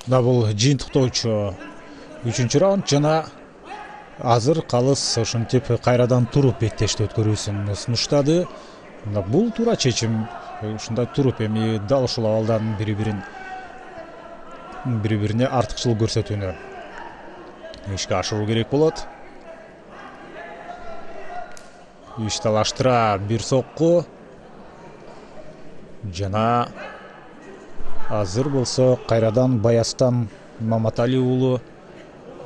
Мына бул жыйынтыктоочу 3-раунд жана азыр калыс ошентип кайрадан туруп беттешти өткөрүүсүн сунуштады. Мына бул туура чечим. Ушундай туруп эми дал ушул абалдан бири-бирине артыкчылык көрсөтүүнү ишке ашыруу керек болот. Ишталаштыра бир сокку жана азыр болсо кайрадан Баястан Маматали уулу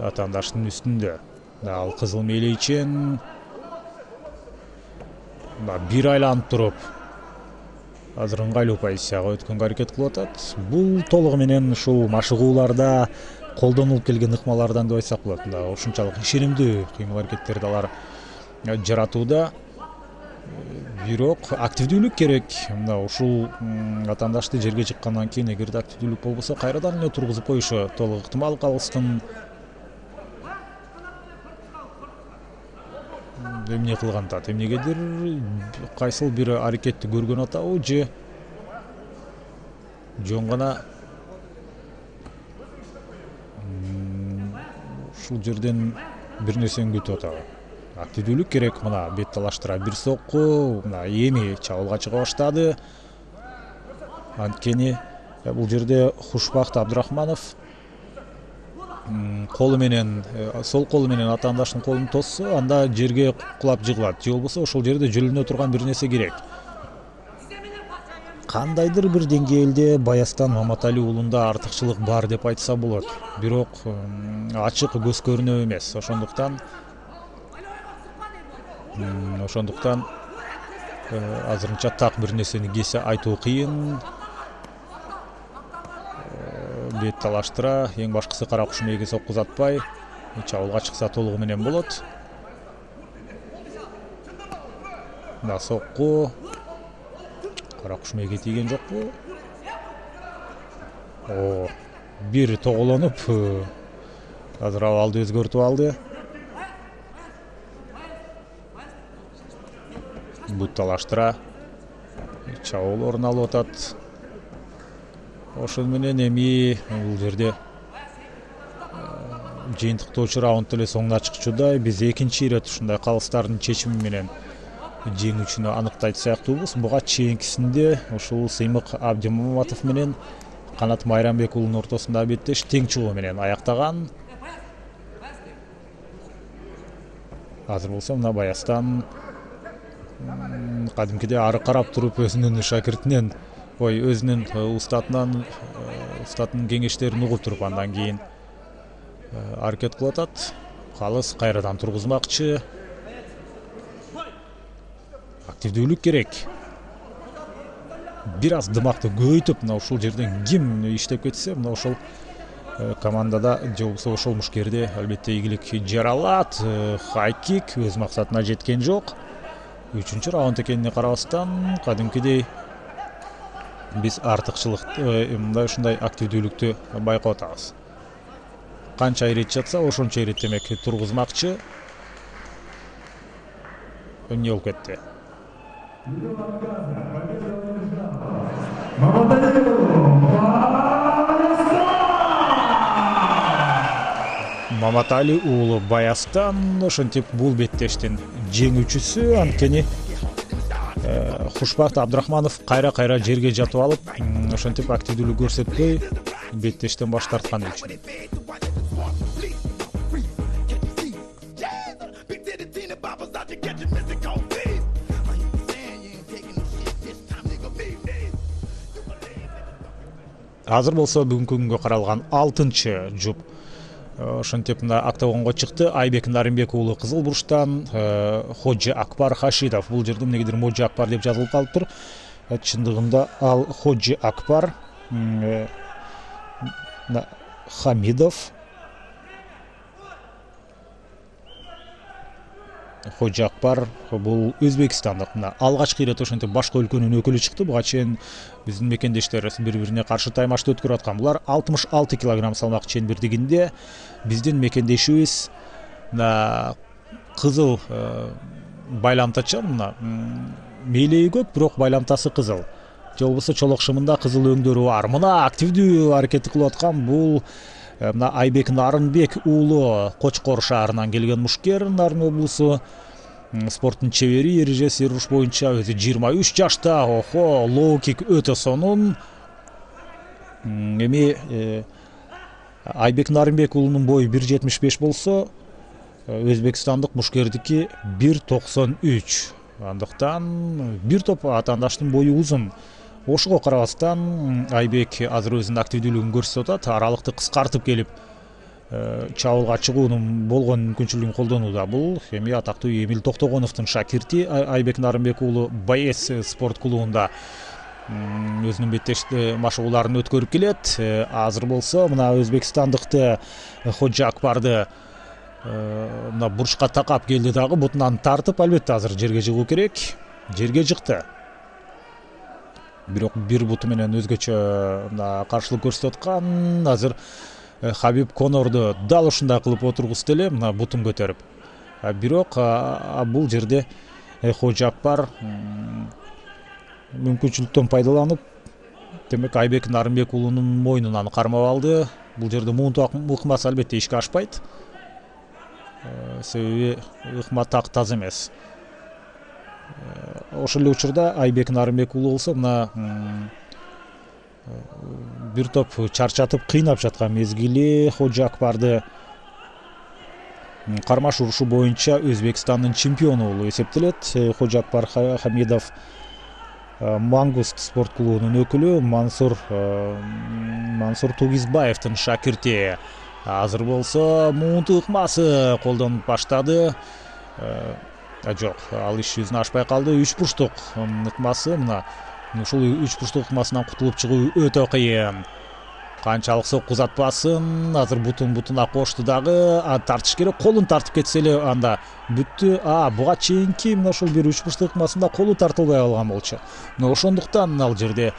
атаандаштын үстүндө. Ал кызыл мээлейчен бир айланып туруп азыр ыңгайлуу позицияга өткөнгө аракет кылып атат. Бул толугу менен ушул машыгууларда колдонулуп келген ыкмалардан деп айтсак болот. Ушунчалык ишенимдүү кыймыл аракеттерди алар жаратууда. Бирок активдүүлүк керек. Мына ушул атаандашты жерге чыккандан кийин эгерде активдүүлүк болбосо кайрадан эле тургузуп коюшу толук ыктымал. Калыстын эмне кылган атат, эмнегедир кайсыл бир аракетти көргөн атабы же жөн гана ушул жерден бир нерсени күтүп атабы. Активдүүлүк керек. Мына бет талаштыра бир сокку, мына эми чабуулга чыга баштады. Анткени бул жерде Хушбакт Абдрахманов колу менен, сол колу менен атаандаштын колун тоссо, анда жерге кулап жыгылат. Же болбосо ошол жерде жөлөнө турган бир нерсе керек. Кандайдыр бир деңгээлде Баястан Маматали уулунда артыкчылык бар деп айтса болот. Бирок ачык көз көрүнөп эмес. Ошондуктан азырынча так бир нерсени кесе айтуу кыйын. Бет талаштыра, эң башкысы кара куш мээге сокку затпай чабуулга чыкса толугу менен болот. Мына сокку кара куш мээге тийген жокпу? Бир тоголонуп азыр абалды өзгөртүп алды. Бут талаштыра чабуул орун алып атат. Ошол менен эми бул жерде жыйынтыктоочу раунд эле соңуна чыкчудай. Биз экинчи ирет ушундай калыстардын чечими менен жеңүүчүнү аныктайт сыяктуубуз. Буга чейинкисинде ушул Сыймык Абдимаматов менен Канат Майрамбек уулунун ортосунда беттеш тең чыгуу менен аяктаган. Азыр болсо мына Баястан кадимкидей ары карап туруп өзүнүн шакиртинен, өзүнүн устатынын кеңештерин угуп туруп андан кийин аракет кылып атат. Калыс кайрадан тургузмакчы. Активдүүлүк керек. Бир аз дымакты көбөйтүп, мына ушул жерден ким иштеп кетсе, мына ошол командада же болбосо ошол мушкерде албетте ийгилик жаралат. Хайкик өз максатына жеткен жок. 3-раунд раунд экенине карабастан кадимкидей биз артыкчылыкты, мындай ушундай активдүүлүктү байкап атабыз. Канча ирет жатса ошончо ирет демек тургузмакчы. Эмне болуп кетти? Маматали уулу Баястан ошентип бул беттештин жеңүүчүсү. Анткени Хушбакт Абдрахманов кайра жерге жатып алып, ошентип активдүүлүк көрсөтпөй беттештен баш тарткан үчүн. Азыр болсо бүгүнкү күнгө каралган 6-чы жұп ошентип мына октагонго чыкты. Айбек Нарымбек уулу кызыл бурчтан, Ходжи Акбар Хашидов. Бул жерде эмнегедир Моджи Акбар деп жазылып калыптыр. Чындыгында ал Ходжи Акбар Хамидов. Ходжи Акбар бул Өзбекстандык. Мына алгачкы ирет ошентип башка өлкөнүн өкүлү чыкты. Буга чейин биздин мекендештер бири-бирине каршы таймашты өткөрүп аткан. Булар 66 килограмм салмак чембирдигинде. Биздин мекендешибиз кызыл байламтачы, мына мээлеи көк, бирок байламтасы кызыл. же болбосо чолок шымында кызыл өңдөрү бар. Мына активдүү аракет кылып аткан бул мына Айбек Нарынбек уулу Кочкор шаарынан келген мушкер. Нарын облусу спорттун чебери, эреже серуш боюнча өзү 23 жашта. Охо, лоу-кик өтө сонун. Эми Айбек Нарынбек уулунун бою 1,75 болсо, өзбекстандык мушкердики 1,93. Андыктан бир топ атаандаштын бою узун. Ошого карабастан Айбек азыр өзүнүн активдүүлүгүн көрсөтүп атат. Аралыкты кыскартып келип, чабуулга чыгуунун болгон мүмкүнчүлүгүн колдонууда. Бул эми атактуу Эмил Токтогоновдун шакирти Айбек Нарынбек уулу БС спорт клубунда өзүнүн беттешти машыгууларын өткөрүп келет. Азыр болсо мына өзбекстандыкты Ходжа Акбарды мына бурчка такап келди дагы, бутунан тартып, албетте азыр жерге жыгуу керек. Жерге жыкты. Бирок бир буту менен өзгөчө мына каршылык көрсөтүп аткан. Азыр Хабиб Конорду дал ушундай кылып отургузду эле, мына бутун көтөрүп. Бирок бул жерде Ходжа Акбар мүмкүнчүлүктөн пайдаланып, демек Айбек Нарынбек уулунун мойнунан кармап алды. Бул жерде муунту ыкмасы албетте ишке ашпайт. Себеби ыкма так таза эмес. Ошол эле учурда Айбек Нарынбек уулу болсо мына бир топ чарчатып кыйнап жаткан мезгили. Ходжа Акбарды кармаш урушу боюнча Өзбекстандын чемпиону болуп эсептелет. Ходжа Акбар Хамидов Мангуст спорт клубунун өкүлү, Мансур Тугизбаевдин шакирти. Азыр болсо муунту ыкмасы колдонуп баштады. Жок, ал иш жүзүнө ашпай калды. 3 бурчтук ыкмасы, мына ушул 3 бурчтук ыкмасынан кутулуп чыгуу өтө кыйын. Канчалык сокку узатпасын, азыр бутуна кошту дагы, тартыш керек. Колун тартып кетсе эле анда бүттү. Буга чейинки мына ушул бир 3 бурчтук ыкмасында колу тартылбай калган болчу. Мына ошондуктан ал жерде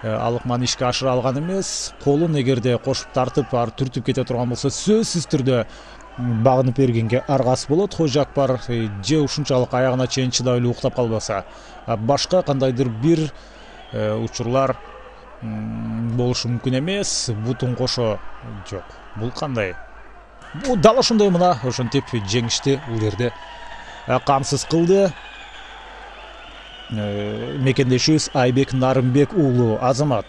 ал ыкманы ишке ашыра алган эмес. Колун эгерде кошуп тартып, түртүп кете турган болсо, сөзсүз түрдө багынып бергенге аргасы болот. Ходжа Акбар же ушунчалык аягына чейин чыдап эле уктап калбаса, башка кандайдыр бир учурлар болушу мүмкүн эмес. Бутун кошо жок. Бул кандай? Бул дал ошондой, мына ошентип жеңишти бул жерде камсыз кылды. Мекендешибиз Айбек Нарынбек уулу Азамат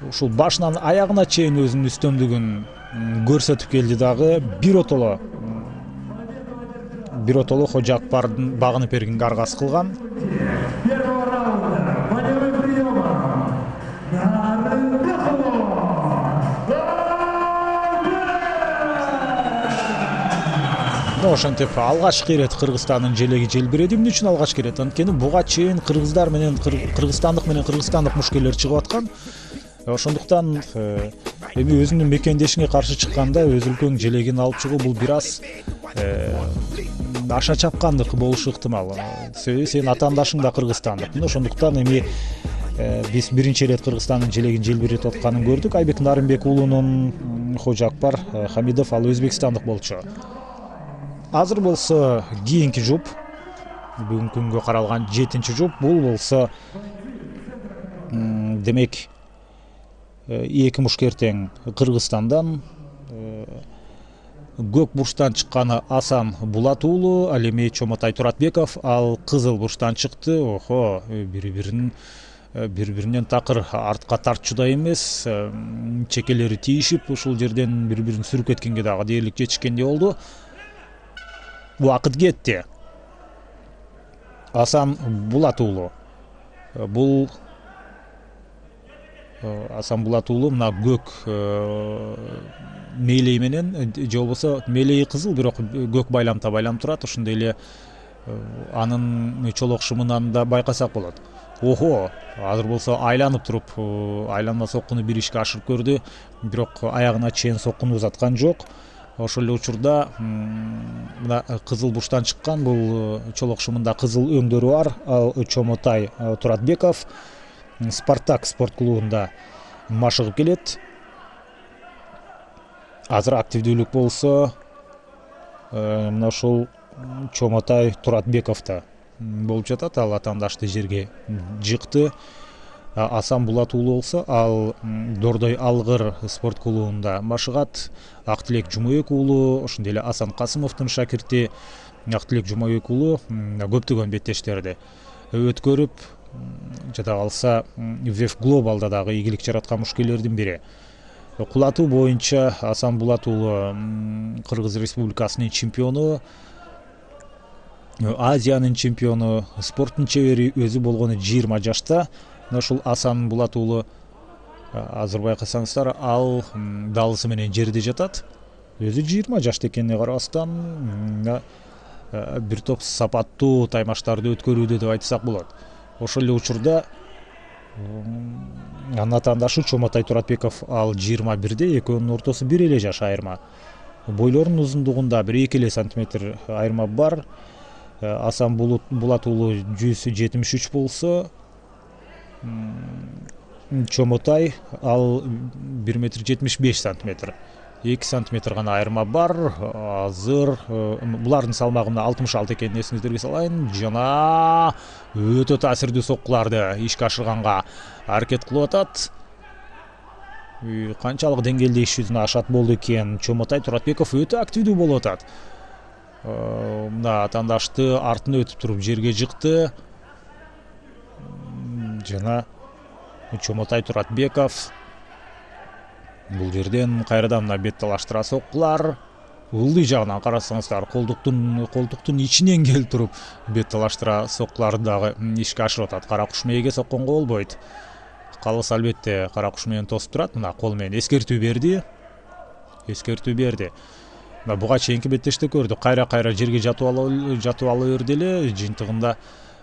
ушул башынан аягына чейин өзүнүн үстөмдүгүн көрсөтүп келди дагы. Биротоло Ходжа Акбардын багынып бергенге аргасы кылган. Ошентип алгачкы ирет Кыргызстандын желеги желбиреди. Эмне үчүн алгачкы ирет? Анткени буга чейин кыргыздык менен кыргызстандык мушкерлер чыгып аткан. Ошондуктан эми өзүнүн мекендешине каршы чыкканда өз өлкөң желегин алып чыгуу бул бир аз аша чапкандык болушу ыктымал. Себеби сенин атаандашың да кыргызстандык. Ошондуктан эми биз биринчи ирет Кыргызстандын желегин желбиретип атканын көрдүк. Айбек Нарынбек уулунун Ходжа Акбар Хамидов ал өзбекстандык болчу. Азыр болсо кийинки жұп, бүгүнкү күнгө каралган 7-чи жұп, бул болсо демек эки мушкер тең Кыргызстандан көк бурчтан чыкканы Асан Булат уулу, ал эми Чомотай Туратбеков ал кызыл бурчтан чыкты. Охо, бири-биринен такыр артка тартчудай эмес, чекелери тийишип, ушул жерден бири-бирин сүрүп кеткенге дагы дээрлик жетишкендей болду. Убакыт кетти. Асан Булат уулу. Бул Асан Булат уулу мына көк мээлей менен, же болбосо мээлейи кызыл, бирок көк байламта турат. Ошондой эле анын чолок шымынан да байкасак болот. Охо, азыр болсо айланып туруп, айланма соккуну бир ишке ашырып көрдү, бирок аягына чейин соккуну узаткан жок. Ошол эле учурда мына кызыл бурчтан чыккан бул чолок шымында кызыл өңдөрү бар, ал Чомотай Туратбеков Спартак спорт клубунда машыгып келет. Азыр активдүүлүк болсо мына ушул Чомотай Туратбековда. болуп жатат. Ал атаандашты жерге жыкты. Асан Булат уулу болсо, ал Дордой Алгыр спорт клубунда машыгат. Актилек Жумабек уулу, ошондой эле Асан Касымовдун шакирти. Актилек Жумабек уулу көптөгөн беттештерди өткөрүп, жада калса ВЕФ Глобалда дагы ийгилик жараткан мушкерлердин бири. Кулатуу боюнча Асан Булат уулу Кыргыз Республикасынын чемпиону, Азиянын чемпиону, спорттун чебери өзү болгону 20 жашта. Ушул Асан Булат уулу азыр байкасаңыздар, ал далысы менен жерде жатат. Өзү 20 жашта экенине карабастан бир топ сапаттуу таймаштарды өткөрүүдө деп айтсак болот. Ошол эле учурда анын атаандашы Чомотай Туратбеков, ал 21де, экөөнүн ортосу бир эле жаш айырма. Бойлорунун узундугунда бир 2 сантиметр айырма бар. Асан Булат уулу 173 болсо, Чомотай ал 1,75 сантиметр. 2 сантиметр гана айырма бар. Азыр булардын салмагы 66 экенин эсиңиздерге салайын. Жана өтө таасирдүү соккуларды ишке ашырганга аракет кылып атат. Канчалык деңгээлде иш жүзүнө ашат болду экен. Чомотай Туратбеков өтө активдүү болуп атат. Мына атаандашты артына өтүп туруп жерге жыкты. Жана Чомотай Туратбеков бул жерден кайрадан мына бет талаштыра соккулар. Ылдый жагынан карасаңыздар, колтуктун ичинен келип туруп бет талаштыра соккуларды дагы ишке ашырып атат. Кара куш мээге сокконго болбойт. Калыс албетте кара куш менен тосуп турат. Мына кол менен эскертүү берди. Мына буга чейинки беттеште көрдүк. Кайра жерге жатып ала берди эле. Жыйынтыгында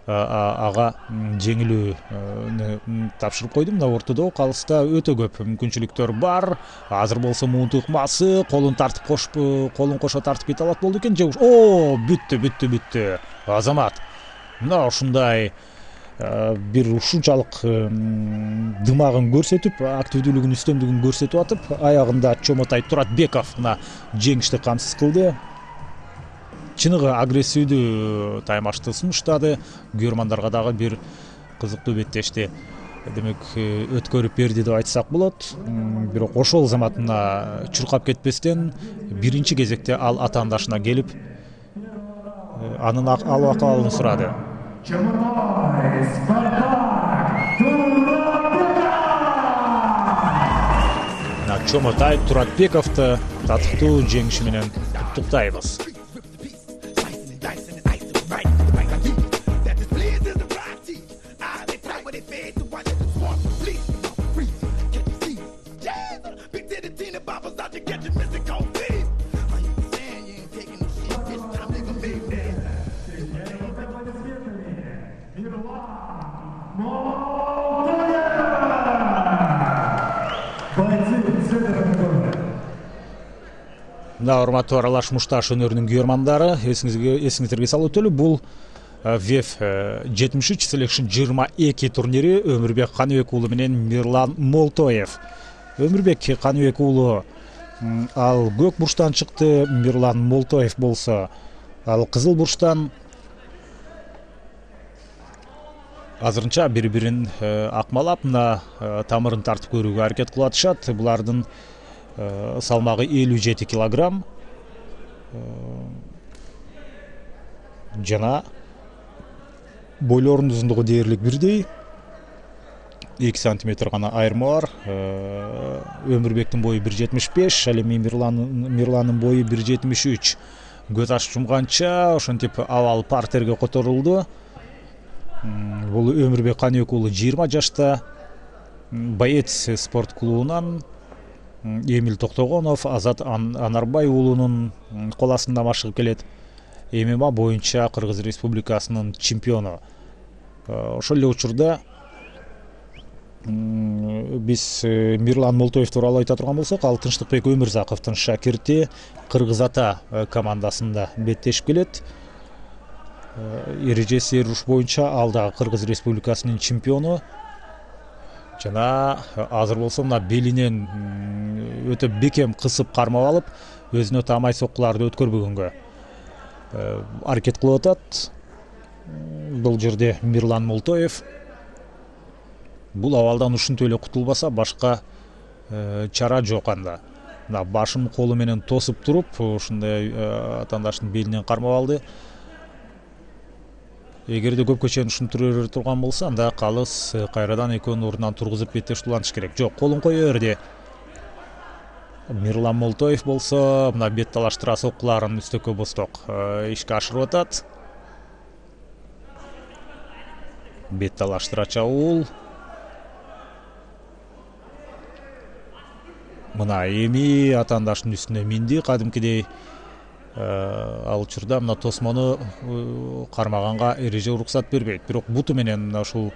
ага жеңилүүнү тапшырып койду. Мына ортодо калыста өтө көп мүмкүнчүлүктөр бар. Азыр болсо муунтук ыкмасы, колун кошо тартып кете алат болду экен. Бүттү. Азамат мына ушундай бир ушунчалык дымагын көрсөтүп, активдүүлүгүнүн үстөмдүгүн көрсөтүп атып, аягында Чомотай Туратбеков мына жеңишти камсыз кылды. Чыныгы агрессивдүү таймашты сунуштады. Көрмандарга дагы бир кызыктуу беттешти демек өткөрүп берди деп айтсак болот. Бирок ошол заматына чуркап кетпестен биринчи кезекте ал атаандашына келип анын ал-акыбалын сурады. Чомотай Туратбековду татыктуу жеңиши менен куттуктайбыз. Мына урматтуу аралаш мушташ өнөрүнүн күйөрмандары, эсиңиздерге салып өтөлү, бул ВЕФ 73 Selection 22 турнири Өмүрбек Каныбек уулу менен Мирлан Молтоев. Өмүрбек Каныбек уулу ал көк бурчтан чыкты, Мирлан Молтоев болсо ал кызыл бурчтан. Азырынча бири-бирин акмалап, мына тамырын тартып көрүүгө аракет кылып атышат. Булардын салмагы 57 килограмм. Жана бойлорунун узундугу дээрлик бирдей. 2 сантиметр гана айырма бар. Өмүрбектин бою 1,75, ал эми Мирландын бою 1,73. Көз ачып жумганча ошентип абал партерге которулду. Бул Өмүрбек Каныбек уулу 20 жашта, боец спорт клубунан. Эмил Токтогонов Азат Анарбай уулунун кол астында машыгып келет. ММА боюнча Кыргыз Республикасынын чемпиону. Ошол эле учурда биз Мирлан Молтоев тууралуу айта турган болсок, ал Тынчтыкбек Өмүрзаковдун шакирти Кыргыз Ата командасында беттешип келет. Эрежеси руш боюнча ал дагы Кыргыз Республикасынын чемпиону. Жана азыр болсо мына белинен өтө бекем кысып кармап алып, өзүнө таамай соккуларды өткөрбөгөнгө аракет кылып атат. Бул жерде Мирлан Молтоев. Бул абалдан ушинтип эле кутулбаса башка чара жок анда. Мына башын колу менен тосуп туруп, ушундай атаандаштын белинен кармап алды. Эгерде көпкө чейин ушинтип бере турган болсо, анда калыс кайрадан экөөнүн ордунан тургузуп беттеш улантыш керек. Жок, колун кое берди. Мирлан Молтоев болсо мына бет талаштыра соккуларын үстөккө босток ишке ашырып атат. Бет талаштыра чабуул. Мына эми атаандаштын үстүнө минди, кадимкидей ал учурда мына тосмону кармаганга эреже уруксат бербейт. Бирок буту менен мына ушул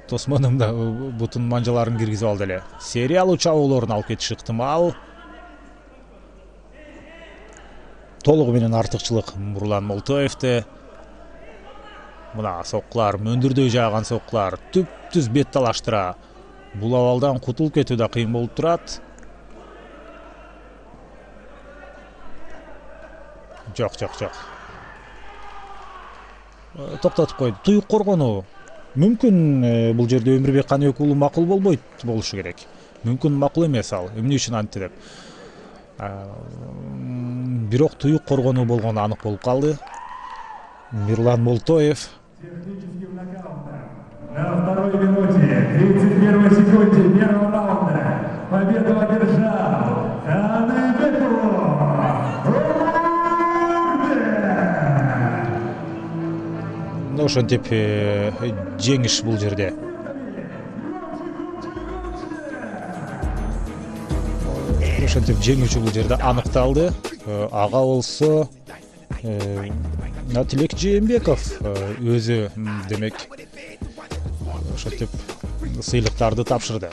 тосмонун да бутун манжаларын киргизип алды эле. Сериялуу чабуулорун алып кетиш ыктымал. Толугу менен артыкчылык Мирлан Молтоевде. Мына соккулар, мөндүрдөй жааган соккулар, түп-түз бет талаштыра. Бул абалдан кутулуп кетүү да кыйын болуп турат. Жок. Токтотуп койду. Туюк коргонуу. Мүмкүн бул жерде Өмүрбек Каныбек уулу макул болбойт болушу керек. Мүмкүн макул эмес ал. Эмне үчүн антты деп. Бирок туюк коргонуу болгону анык болуп калды. Мирлан Молтоев. На второй минуте, 31 секунде первого раунда победу одержал Каныбек. Ошентип жеңиш бул жерде. Ошентип жеңүүчү бул жерде аныкталды. Ага болсо Тилек Жээнбеков өзү демек ошентип сыйлыктарды тапшырды.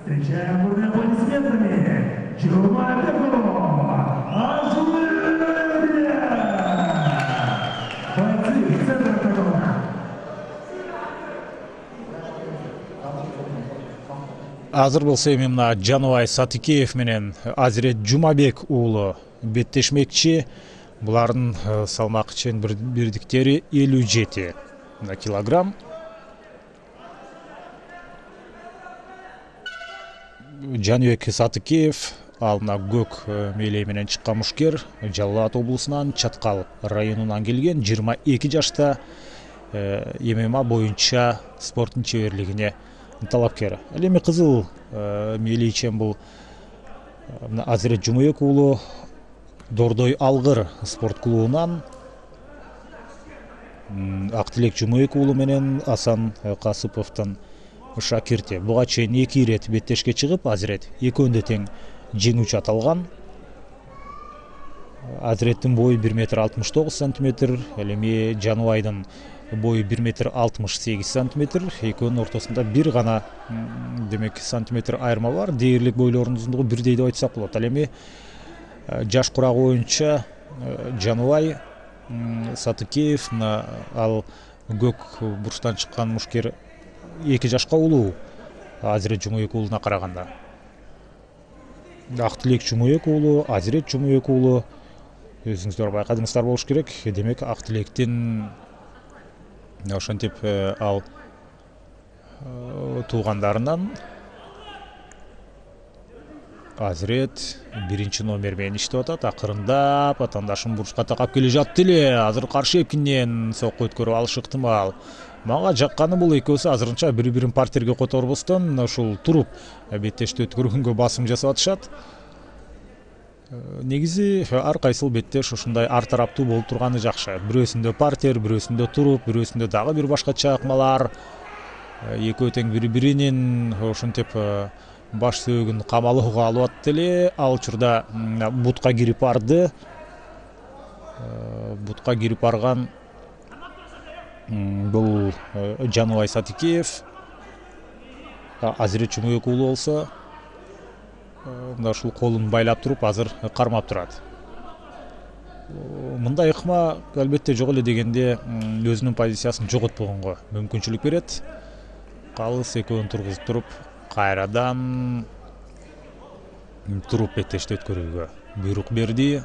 Встречаем бурными аплодисментами Жумабеку Ажулия! Бойцы центра октагона. Азыр болсо эми мына Жанубай Сатыкеев менен Азирет Жумабек уулу беттешмекчи. Булардын салмак чен бирдиктери 57 килограмм. Жаныбек Сатыкеев ал мына көк мээлей менен чыккан мушкер, Жалал Абад облусунан Чаткал районунан келген, 22 жашта, ММА боюнча спорттун чеберлигине талапкер. Ал эми кызыл мээлейчен бул Азирет Жумабек уулу Дордой Алгыр спорт клубунан, Актилек Жумабек уулу менен Асан Касыповдун шакирти. Буга чейин 2 ирет беттешке чыгып, Азирет экөөндө тең жеңүүчү аталган. Азиреттин бою 1,69 сантиметр, ал эми Жанубайдын бою 1,68 сантиметр. Экөөнүн ортосунда бир гана демек сантиметр айырма бар. Дээрлик бойлорунун узундугу бирдей деп айтсак болот. Ал эми жаш курагы боюнча Жанубай Сатыкеев ал көк бурчтан чыккан мушкер 2 жашка улуу Азирет Жумабек уулуна караганда. Актилек Жумабек уулу, Азирет Жумабек уулу өзүңүздөр байкадыңыздар болуш керек. Демек Актилектин ошентип ал туугандарынан Азирет биринчи номер менен иштеп атат. Акырындап атаандашын бурчка такап келе жатты эле. Азыр каршы эпкинден сокку өткөрүп алышы ыктымал. Мага жакканы бул экөөсү азырынча бири-бирин партерге которбостон ушул туруп беттешти өткөргөнгө басым жасап атышат. Негизи ар кайсыл беттеш ушундай ар тараптуу болуп турганы жакшы. Бирөөсүндө партер, бирөөсүндө туруп, бирөөсүндө дагы бир башкача акмалар. Экөө тең бири-биринин ошентип баш сөөгүн камалууга алып атты эле. Ал учурда бутка кирип барды. Бутка кирип барган бул Жанубай Сатыкеев. Азирет Жумабек уулу болсо мына ушул колун байлап туруп азыр кармап турат. Мындай ыкма албетте жок эле дегенде өзүнүн позициясын жоготпогонго мүмкүнчүлүк берет. Калыс экөөнүн тургузуп туруп, кайрадан туруп беттешти өткөрүүгө буйрук берди.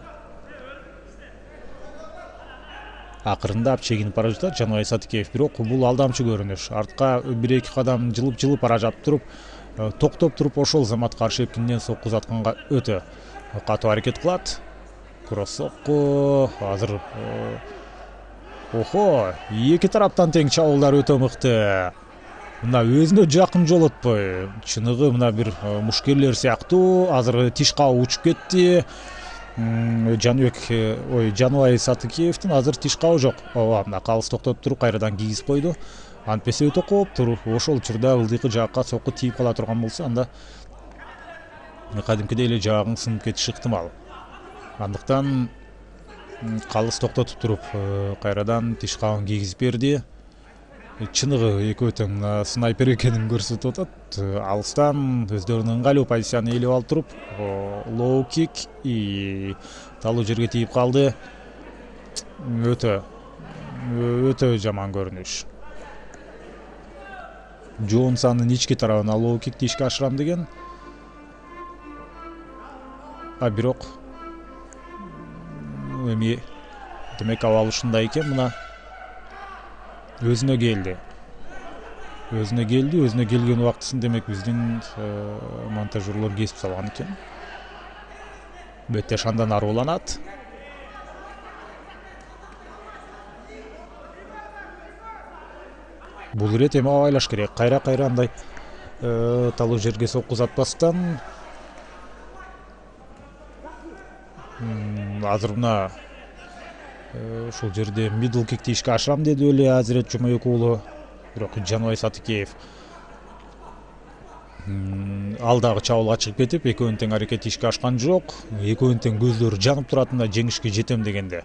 Акырындап чегинип бара жатат Жаныбай Сатыкеев, бирок бул алдамчы көрүнүш. Артка 1-2 кадам жылып бара жатып туруп, токтоп туруп ошол заматка каршы эркинден сокку узатканга өтө катуу аракет кылат. Кросс сокку азыр эки тараптан тең чабуулдар өтө мыкты. Мына өзүнө жакын жолотпой, чыныгы мына бир мушкерлер сыяктуу. Азыр тишка учуп кетти. Жаныбай Сатыкеевдин азыр тишкабы жок. Мына Калыс токтоп туруп кайрадан кийгизип койду. Антпесе өтө кооптуу. Ошол учурда ылдыйкы жакка сокку тийип кала турган болсо, анда кадимкидей эле жаагың сынып кетиши ыктымал. Андыктан Калыс токтотуп туруп, кайрадан тишкабын кийгизип берди. Чыныгы экөө тең снайпер экенин көрсөтүп атат. Алыстан өздөрүнүн ыңгайлуу позицияны ээлеп алып туруп, лоу кик талуу жерге тийип калды. Өтө жаман көрүнүш. Джонсонун ички тарабына лоу кикти ишке ашырам деген. Бирок эми демек абал ушундай экен. Мына өзүнө келди. Өзүнө келген убактысын демек биздин монтажерлор кесип салган экен. Беттеш андан арууланат. Бул ирет эми абайлаш керек. Кайра андай талуу жерге сокку узатпастан. Азыр мына ушул жерде мидл кикти ишке ашырам деди эле Азирет Жумабек уулу. Бирок Жаныбай Сатыкеев алдагы чабуулга чыгып кетип, экөөнүн тең аракети ишке ашкан жок. Экөөнүн тең көздөрү жанып туратында жеңишке жетем дегенде.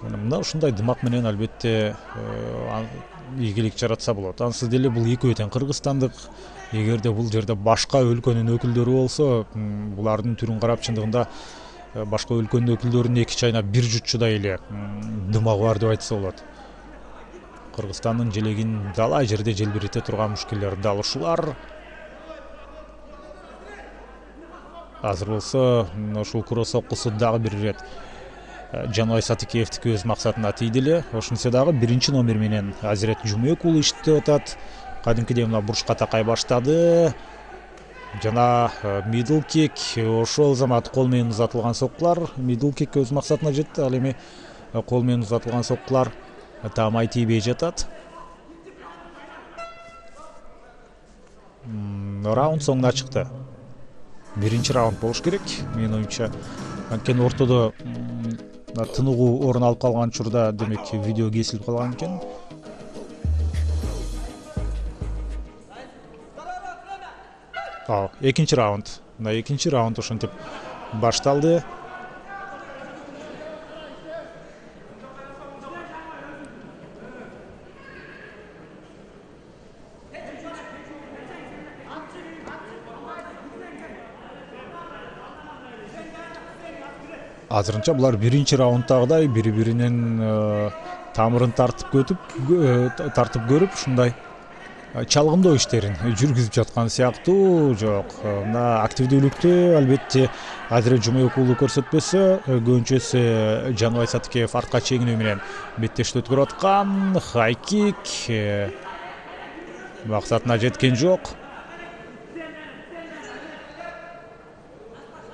Мына ушундай дымак менен албетте ийгилик жаратса болот. Ансыз деле бул экөө тең кыргызстандык. Эгерде бул жерде башка өлкөнүн өкүлдөрү болсо, булардын түрүн карап чындыгында башка өлкөнүн өкүлдөрүнүн эки чайнап бир жутчудай эле дымагы бар деп айтса болот. Кыргызстандын желегин далай жерде желбирете турган мушкерлер дал ушулар. Азыр болсо ушул кросс соккусу дагы бир ирет Жаныбай Сатыкеевдики өз максатына тийди эле. Ошентсе дагы биринчи номер менен Азирет Жумабек уулу иштеп атат. Кадимкидей мына бурчка такай баштады. Жана мидл кик, ошол замат кол менен узатылган соккулар. Мидл кик өз максатына жетти, ал эми кол менен узатылган соккулар таамай тийбей жатат. Раунд соңуна чыкты. Биринчи раунд болуш керек, менин оюмча. Анткени ортодо тыныгуу орун алып калган учурда демек видео кесилип калган экен. Экинчи раунд. Мына экинчи раунд ошентип башталды. Азырынча булар биринчи раунддагыдай бири-биринин тамырын тартып көрүп, ушундай чалгымдоо иштерин жүргүзүп жаткан сыяктуу. Жок, мына активдүүлүктү албетте Азирет Жумабек уулу көрсөтпөсө, көбүнчөсү Жаныбай Сатыкеев артка чегинүү менен беттешти өткөрүп аткан. Хайкик максатына жеткен жок.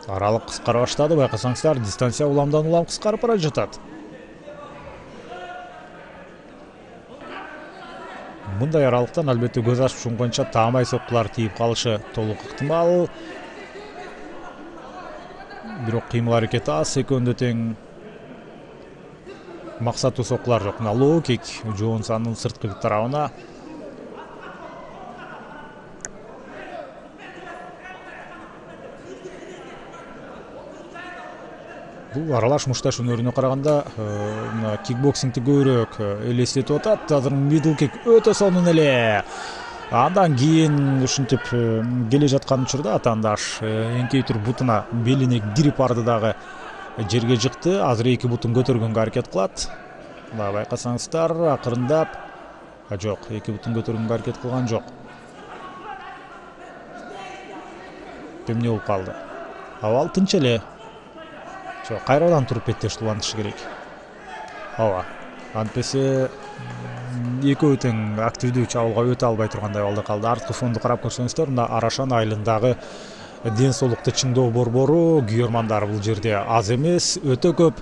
Аралык кыскара баштады, байкасаңыздар, дистанция уламдан улам кыскарып бара жатат. Мындай аралыктан албетте көз ачып шумканча таамай соккулар тийип калышы толук ыктымал. Бирок кыймыл аракет аз, экөөндө тең максаттуу соккулар жок. Мына лоу кик Джонсонун сырткы тарабына. Бул аралаш мушташ өнөрүнө караганда мына кикбоксингти көбүрөөк элестетип атат. Азыр мидл кик өтө сонун эле. Андан кийин ушинтип келе жаткан учурда атаандаш эңкей туруп бутуна белине кирип барды дагы жерге жыкты. Азыр эки бутун көтөргөнгө аракет кылат. Мына байкасаңыздар, акырындап Жок, эки бутун көтөргөнгө аракет кылган жок. Эмне болуп калды? Абал тынч эле. Жок, кайрадан туруп беттеш улантышы керек. Ооба. Антпесе экөө тең активдүү чабуулга өтө албай тургандай абалда калды. Арткы фонду карап көрсөңүздөр, мына Арашан айылындагы ден соолукту чыңдоо борбору күйөрмандар бул жерде аз эмес, өтө көп.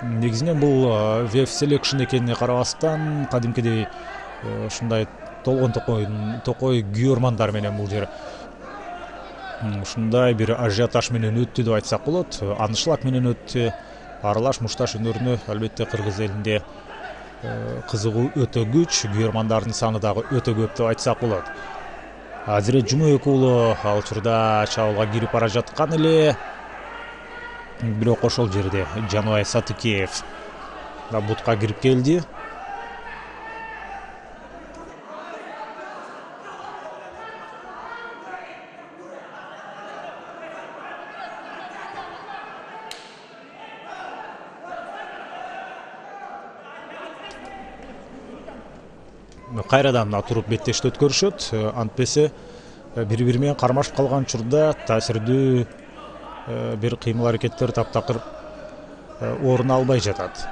Негизинен бул VF Selection экенине карабастан, кадимкидей ушундай толгон токой күйөрмандар менен бул жер ушундай бир ажиотаж менен өттү деп айтсак болот. Аншлаг менен өттү. Аралаш мушташ өнөрүнө албетте кыргыз элинде кызыгуу өтө күч, күйөрмандардын саны дагы өтө көп деп айтсак болот. Азирет Жумабек уулу ал учурда чабуулга кирип бара жаткан эле. Бирок ошол жерде Жаныбай Сатыкеев да бутка кирип келди. Кайрадан туруп беттешти өткөрүшөт. Антпесе бири-бири менен кармашып калган учурда таасирдүү бир кыймыл аракеттер таптакыр орун албай жатат.